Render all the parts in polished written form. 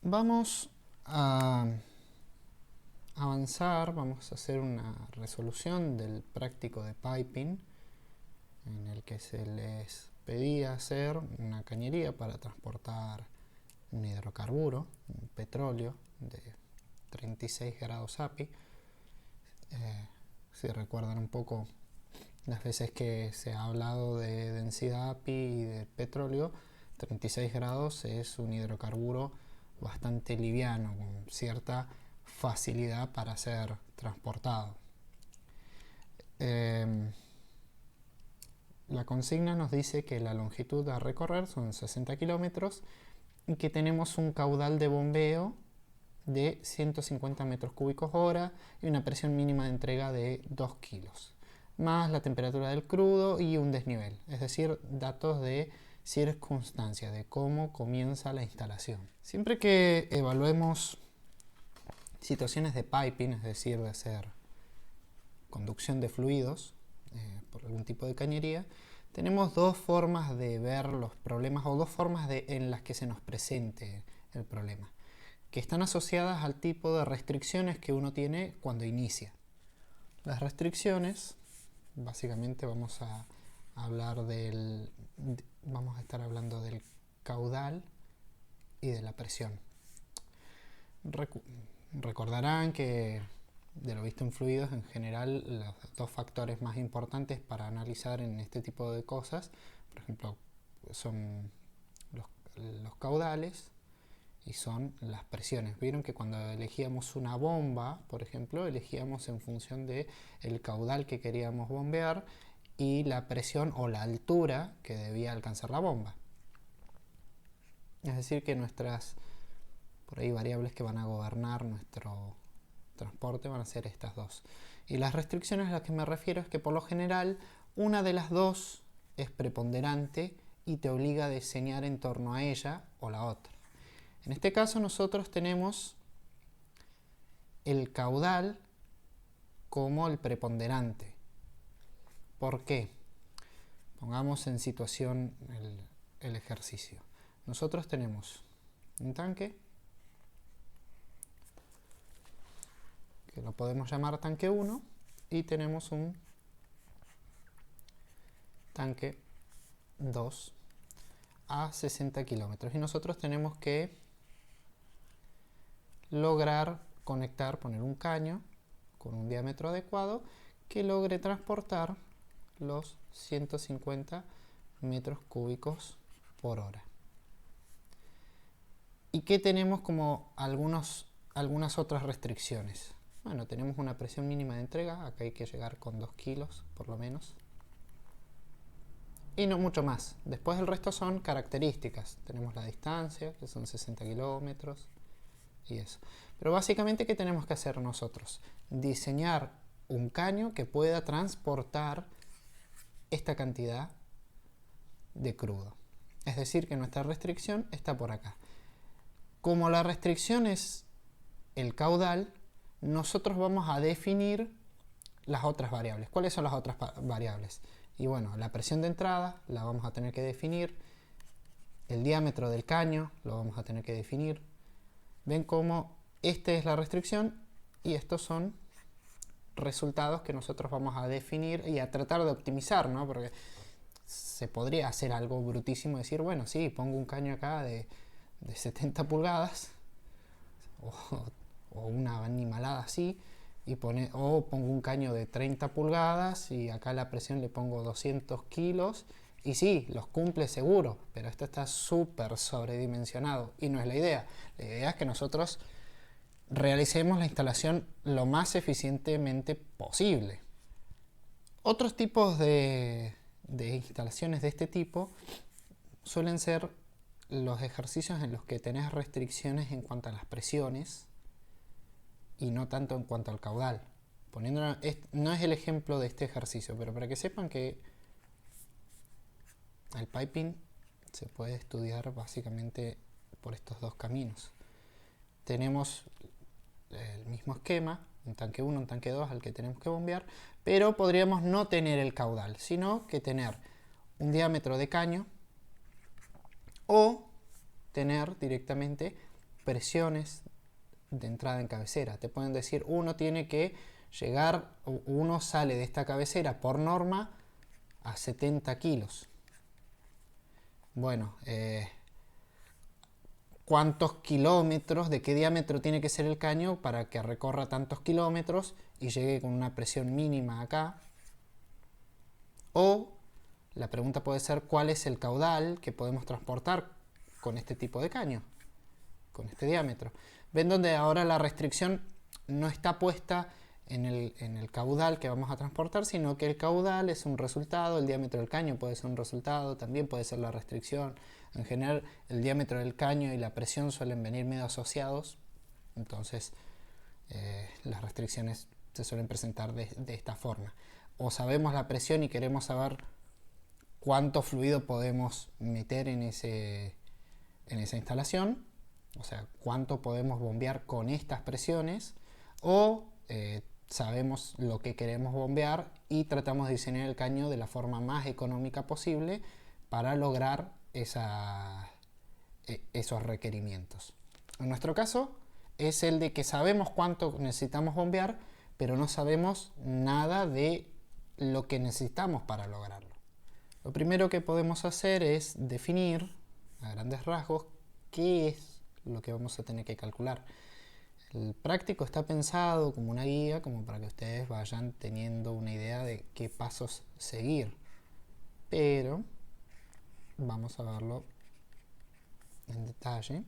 Vamos a avanzar, vamos a hacer una resolución del práctico de piping en el que se les pedía hacer una cañería para transportar un hidrocarburo, un petróleo de 36 grados API. Si recuerdan un poco las veces que se ha hablado de densidad API y de petróleo, 36 grados es un hidrocarburo bastante liviano, con cierta facilidad para ser transportado. La consigna nos dice que la longitud a recorrer son 60 kilómetros y que tenemos un caudal de bombeo de 150 metros cúbicos hora y una presión mínima de entrega de 2 kilos, más la temperatura del crudo y un desnivel, es decir, datos de circunstancia, de cómo comienza la instalación. Siempre que evaluemos situaciones de piping, es decir, de hacer conducción de fluidos por algún tipo de cañería, tenemos dos formas de ver los problemas o dos formas en las que se nos presente el problema, que están asociadas al tipo de restricciones que uno tiene cuando inicia. Las restricciones, básicamente vamos a estar hablando del caudal y de la presión. Recordarán que de lo visto en fluidos, en general, los dos factores más importantes para analizar en este tipo de cosas, por ejemplo, son los caudales y son las presiones. Vieron que cuando elegíamos una bomba, por ejemplo, elegíamos en función de el caudal que queríamos bombear y la presión o la altura que debía alcanzar la bomba. Es decir, que nuestras por ahí variables que van a gobernar nuestro transporte van a ser estas dos. Y las restricciones a las que me refiero es que por lo general una de las dos es preponderante y te obliga a diseñar en torno a ella o la otra. En este caso nosotros tenemos el caudal como el preponderante. ¿Por qué? Pongamos en situación el ejercicio. Nosotros tenemos un tanque que lo podemos llamar tanque 1 y tenemos un tanque 2 a 60 kilómetros y nosotros tenemos que lograr conectar, poner un caño con un diámetro adecuado que logre transportar los 150 metros cúbicos por hora. ¿Y qué tenemos como algunas otras restricciones? Bueno, tenemos una presión mínima de entrega, acá hay que llegar con 2 kilos por lo menos. Y no mucho más. Después el resto son características. Tenemos la distancia, que son 60 kilómetros, y eso. Pero básicamente, ¿qué tenemos que hacer nosotros? Diseñar un caño que pueda transportar esta cantidad de crudo. Es decir, que nuestra restricción está por acá. Como la restricción es el caudal, nosotros vamos a definir las otras variables. ¿Cuáles son las otras variables? Y bueno, la presión de entrada la vamos a tener que definir, el diámetro del caño lo vamos a tener que definir. Ven cómo esta es la restricción y estos son resultados que nosotros vamos a definir y a tratar de optimizar, ¿no? Porque se podría hacer algo brutísimo, decir, bueno, sí, pongo un caño acá de 70 pulgadas o una animalada así, o pongo un caño de 30 pulgadas y acá la presión le pongo 200 kilos y sí, los cumple seguro, pero esto está súper sobredimensionado y no es la idea. La idea es que nosotros realicemos la instalación lo más eficientemente posible. Otros tipos de instalaciones de este tipo suelen ser los ejercicios en los que tenés restricciones en cuanto a las presiones y no tanto en cuanto al caudal. No es el ejemplo de este ejercicio, pero para que sepan que el piping se puede estudiar básicamente por estos dos caminos. Tenemos el mismo esquema, un tanque 1, un tanque 2 al que tenemos que bombear, pero podríamos no tener el caudal, sino que tener un diámetro de caño o tener directamente presiones de entrada en cabecera. Te pueden decir, uno tiene que llegar, uno sale de esta cabecera por norma a 70 kilos. Bueno, ¿cuántos kilómetros, de qué diámetro tiene que ser el caño para que recorra tantos kilómetros y llegue con una presión mínima acá? O la pregunta puede ser, ¿cuál es el caudal que podemos transportar con este tipo de caño, con este diámetro? Ven donde ahora la restricción no está puesta en el caudal que vamos a transportar, sino que el caudal es un resultado, el diámetro del caño puede ser un resultado, también puede ser la restricción. En general, el diámetro del caño y la presión suelen venir medio asociados, entonces las restricciones se suelen presentar de esta forma. O sabemos la presión y queremos saber cuánto fluido podemos meter en esa instalación, o sea, cuánto podemos bombear con estas presiones, o sabemos lo que queremos bombear y tratamos de diseñar el caño de la forma más económica posible para lograr esos requerimientos. En nuestro caso es el de que sabemos cuánto necesitamos bombear, pero no sabemos nada de lo que necesitamos para lograrlo. Lo primero que podemos hacer es definir a grandes rasgos qué es lo que vamos a tener que calcular. El práctico está pensado como una guía, como para que ustedes vayan teniendo una idea de qué pasos seguir. Pero vamos a verlo en detalle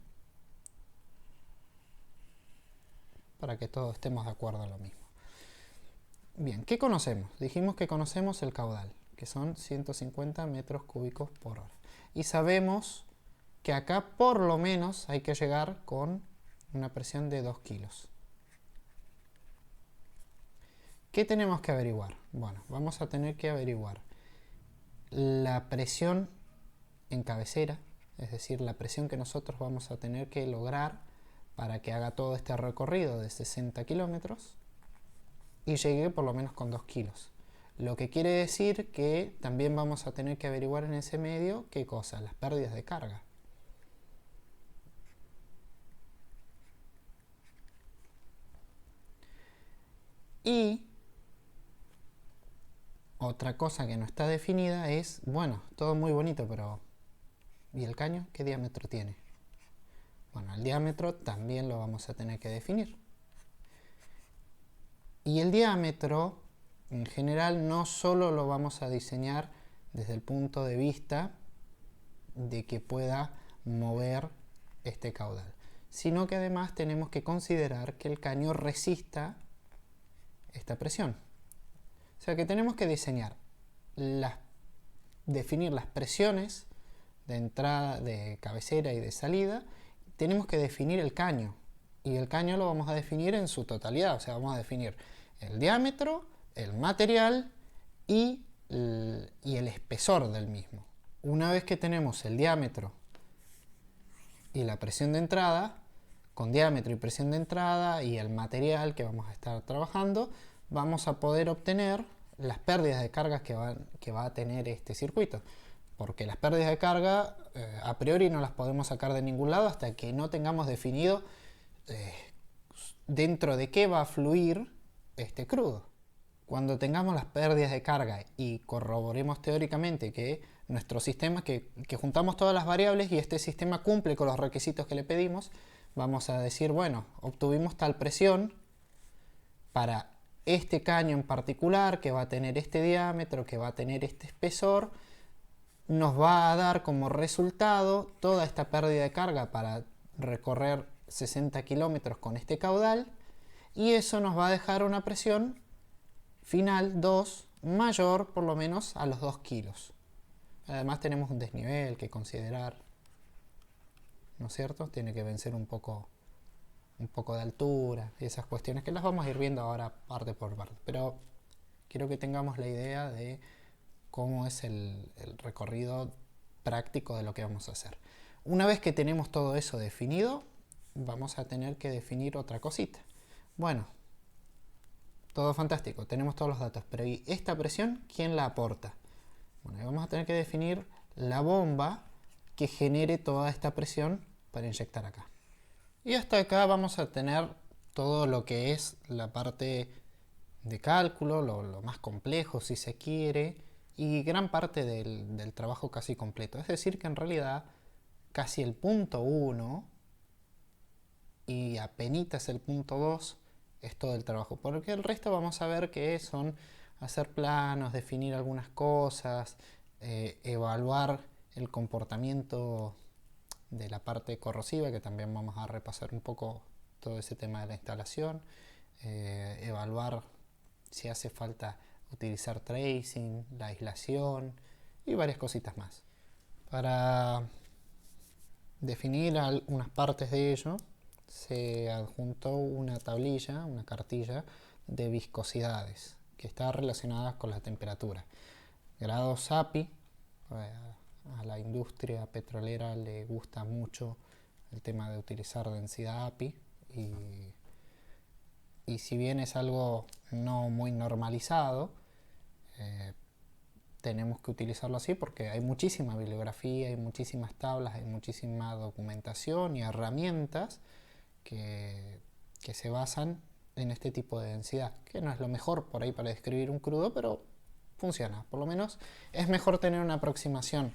para que todos estemos de acuerdo a lo mismo. Bien, ¿qué conocemos? Dijimos que conocemos el caudal, que son 150 metros cúbicos por hora. Y sabemos que acá por lo menos hay que llegar con una presión de 2 kilos. ¿Qué tenemos que averiguar? Bueno, vamos a tener que averiguar la presión en cabecera, es decir, la presión que nosotros vamos a tener que lograr para que haga todo este recorrido de 60 kilómetros y llegue por lo menos con 2 kilos. Lo que quiere decir que también vamos a tener que averiguar en ese medio, ¿qué cosa? Las pérdidas de carga. Y otra cosa que no está definida es, bueno, todo muy bonito, pero ¿y el caño qué diámetro tiene? Bueno, el diámetro también lo vamos a tener que definir. Y el diámetro, en general, no solo lo vamos a diseñar desde el punto de vista de que pueda mover este caudal, sino que además tenemos que considerar que el caño resista esta presión. O sea que tenemos que diseñar, definir las presiones de entrada, de cabecera y de salida. Tenemos que definir el caño. Y el caño lo vamos a definir en su totalidad. O sea, vamos a definir el diámetro, el material y el espesor del mismo. Una vez que tenemos el diámetro y la presión de entrada, con diámetro y presión de entrada y el material que vamos a estar trabajando, vamos a poder obtener las pérdidas de cargas que va a tener este circuito. Porque las pérdidas de carga a priori no las podemos sacar de ningún lado hasta que no tengamos definido dentro de qué va a fluir este crudo. Cuando tengamos las pérdidas de carga y corroboremos teóricamente que nuestro sistema, que juntamos todas las variables y este sistema cumple con los requisitos que le pedimos, vamos a decir, bueno, obtuvimos tal presión para este caño en particular, que va a tener este diámetro, que va a tener este espesor, nos va a dar como resultado toda esta pérdida de carga para recorrer 60 kilómetros con este caudal, y eso nos va a dejar una presión final 2 mayor por lo menos a los 2 kilos. Además tenemos un desnivel que considerar, ¿no es cierto? Tiene que vencer un poco de altura y esas cuestiones que las vamos a ir viendo ahora parte por parte. Pero quiero que tengamos la idea de cómo es el recorrido práctico de lo que vamos a hacer. Una vez que tenemos todo eso definido, vamos a tener que definir otra cosita. Bueno, todo fantástico, tenemos todos los datos, pero ¿y esta presión quién la aporta? Bueno, ahí vamos a tener que definir la bomba que genere toda esta presión para inyectar acá. Y hasta acá vamos a tener todo lo que es la parte de cálculo, lo más complejo si se quiere, y gran parte del trabajo casi completo. Es decir, que en realidad casi el punto uno y apenitas el punto 2 es todo el trabajo, porque el resto vamos a ver que son hacer planos, definir algunas cosas, evaluar el comportamiento de la parte corrosiva, que también vamos a repasar un poco todo ese tema de la instalación, evaluar si hace falta utilizar tracing, la aislación y varias cositas más. Para definir algunas partes de ello, se adjuntó una tablilla, una cartilla de viscosidades que está relacionada con la temperatura. Grados API, a la industria petrolera le gusta mucho el tema de utilizar densidad API y si bien es algo no muy normalizado, tenemos que utilizarlo así porque hay muchísima bibliografía, hay muchísimas tablas, hay muchísima documentación y herramientas que se basan en este tipo de densidad, que no es lo mejor por ahí para describir un crudo, pero funciona. Por lo menos es mejor tener una aproximación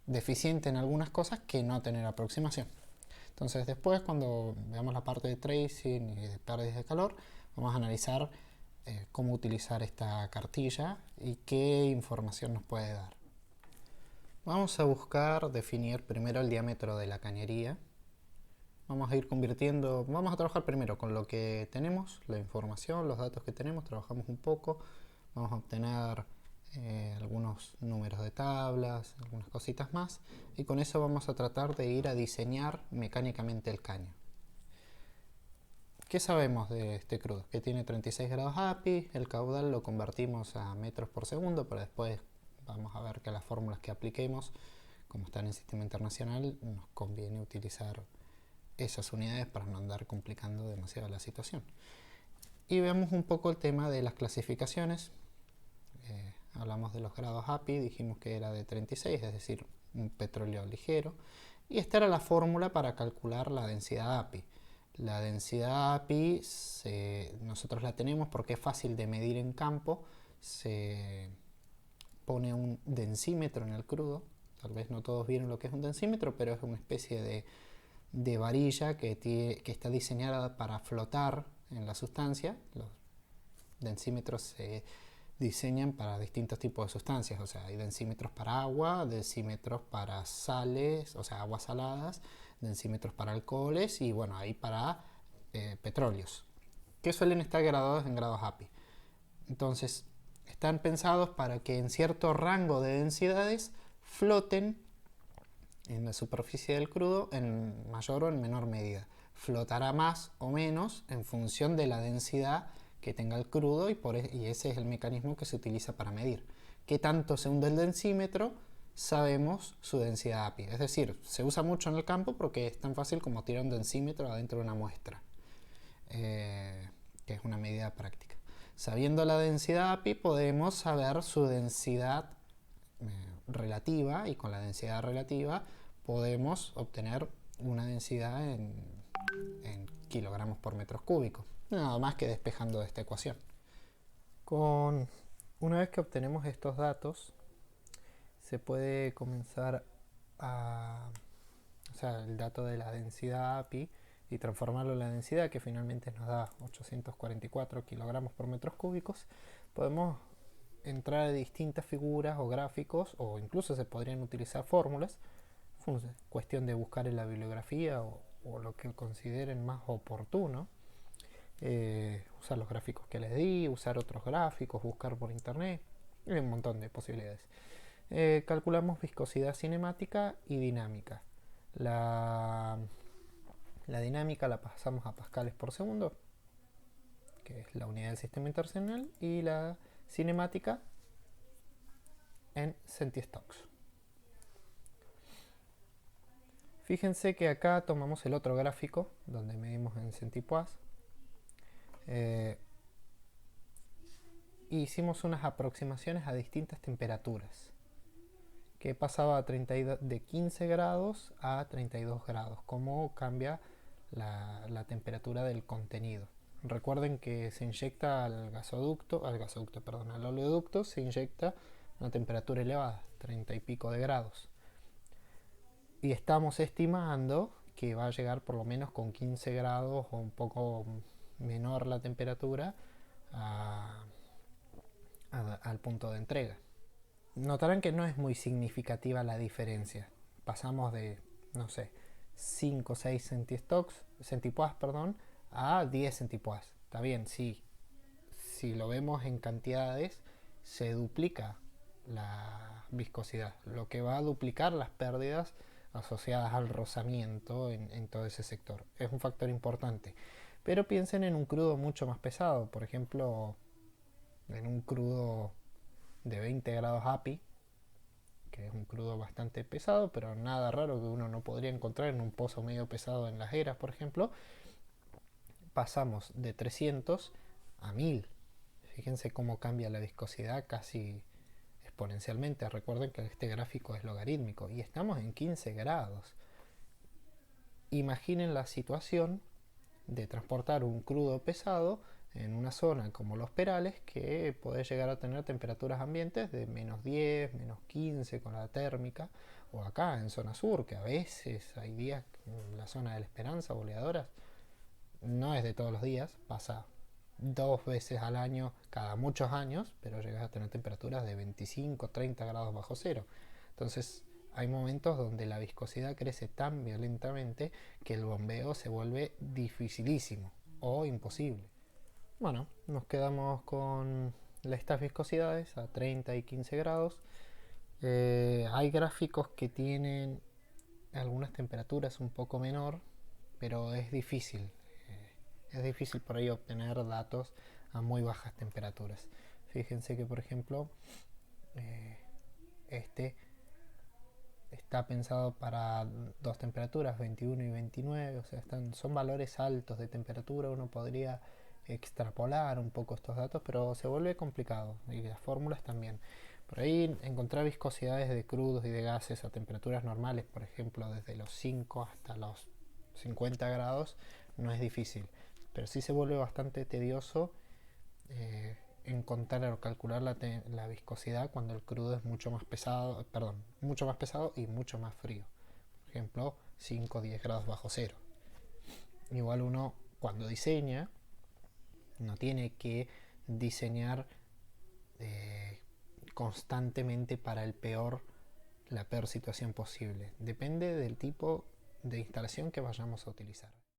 deficiente en algunas cosas que no tener aproximación. Entonces después, cuando veamos la parte de tracing y de pérdidas de calor, vamos a analizar cómo utilizar esta cartilla y qué información nos puede dar. Vamos a buscar definir primero el diámetro de la cañería. Vamos a ir convirtiendo, vamos a trabajar primero con lo que tenemos, la información, los datos que tenemos, trabajamos un poco, vamos a obtener algunos números de tablas, algunas cositas más, y con eso vamos a tratar de ir a diseñar mecánicamente el caño. ¿Qué sabemos de este crudo? Que tiene 36 grados API, el caudal lo convertimos a metros por segundo, pero después vamos a ver que las fórmulas que apliquemos, como están en el sistema internacional, nos conviene utilizar esas unidades para no andar complicando demasiado la situación. Y vemos un poco el tema de las clasificaciones. Hablamos de los grados API, dijimos que era de 36, es decir, un petróleo ligero. Y esta era la fórmula para calcular la densidad API. La densidad API nosotros la tenemos porque es fácil de medir en campo. Se pone un densímetro en el crudo. Tal vez no todos vieron lo que es un densímetro, pero es una especie de varilla que está diseñada para flotar en la sustancia. Los densímetros se diseñan para distintos tipos de sustancias, o sea, hay densímetros para agua, densímetros para sales, o sea, aguas saladas, densímetros para alcoholes y bueno, ahí para petróleos, que suelen estar graduados en grados API. Entonces, están pensados para que en cierto rango de densidades floten en la superficie del crudo en mayor o en menor medida. Flotará más o menos en función de la densidad que tenga el crudo y ese es el mecanismo que se utiliza para medir. ¿Qué tanto se hunde el densímetro? Sabemos su densidad API. Es decir, se usa mucho en el campo porque es tan fácil como tirar un densímetro adentro de una muestra, que es una medida práctica. Sabiendo la densidad API podemos saber su densidad relativa y con la densidad relativa podemos obtener una densidad en kilogramos por metros cúbicos. Nada más que despejando de esta ecuación. Una vez que obtenemos estos datos, se puede comenzar el dato de la densidad API y transformarlo en la densidad que finalmente nos da 844 kilogramos por metros cúbicos. Podemos entrar a distintas figuras o gráficos o incluso se podrían utilizar fórmulas. Es cuestión de buscar en la bibliografía o lo que consideren más oportuno. Usar los gráficos que les di, usar otros gráficos, buscar por internet, hay un montón de posibilidades. Calculamos viscosidad cinemática y dinámica. La dinámica la pasamos a pascales por segundo, que es la unidad del sistema internacional, y la cinemática en centistocks. Fíjense que acá tomamos el otro gráfico donde medimos en centipoise. Hicimos unas aproximaciones a distintas temperaturas que pasaba de 15 grados a 32 grados, cómo cambia la temperatura del contenido. Recuerden que se inyecta al oleoducto se inyecta a una temperatura elevada, 30 y pico de grados. Y estamos estimando que va a llegar por lo menos con 15 grados o un poco menor la temperatura al punto de entrega. Notarán que no es muy significativa la diferencia. Pasamos de, no sé, 5 o 6 centipoas, a 10 centipoas. Está bien, sí. Si lo vemos en cantidades, se duplica la viscosidad, lo que va a duplicar las pérdidas asociadas al rozamiento en todo ese sector. Es un factor importante. Pero piensen en un crudo mucho más pesado, por ejemplo, en un crudo de 20 grados API, que es un crudo bastante pesado, pero nada raro que uno no podría encontrar en un pozo medio pesado en las eras, por ejemplo. Pasamos de 300 a 1000. Fíjense cómo cambia la viscosidad casi exponencialmente. Recuerden que este gráfico es logarítmico y estamos en 15 grados. Imaginen la situación de transportar un crudo pesado en una zona como los Perales, que puede llegar a tener temperaturas ambientes de menos 10, menos 15 con la térmica, o acá en zona sur, que a veces hay días en la zona de la Esperanza, Boleadoras, no es de todos los días, pasa 2 veces al año, cada muchos años, pero llegas a tener temperaturas de 25, 30 grados bajo cero. Entonces hay momentos donde la viscosidad crece tan violentamente que el bombeo se vuelve dificilísimo o imposible. Bueno, nos quedamos con estas viscosidades a 30 y 15 grados. Hay gráficos que tienen algunas temperaturas un poco menor, pero es difícil. Es difícil por ahí obtener datos a muy bajas temperaturas. Fíjense que, por ejemplo, este está pensado para dos temperaturas, 21 y 29, o sea, son valores altos de temperatura. Uno podría extrapolar un poco estos datos, pero se vuelve complicado, y las fórmulas también. Por ahí encontrar viscosidades de crudos y de gases a temperaturas normales, por ejemplo, desde los 5 hasta los 50 grados, no es difícil, pero sí se vuelve bastante tedioso encontrar o calcular la viscosidad cuando el crudo es mucho más pesado y mucho más frío. Por ejemplo, 5 o 10 grados bajo cero. Igual uno, cuando diseña, no tiene que diseñar constantemente para la peor situación posible. Depende del tipo de instalación que vayamos a utilizar.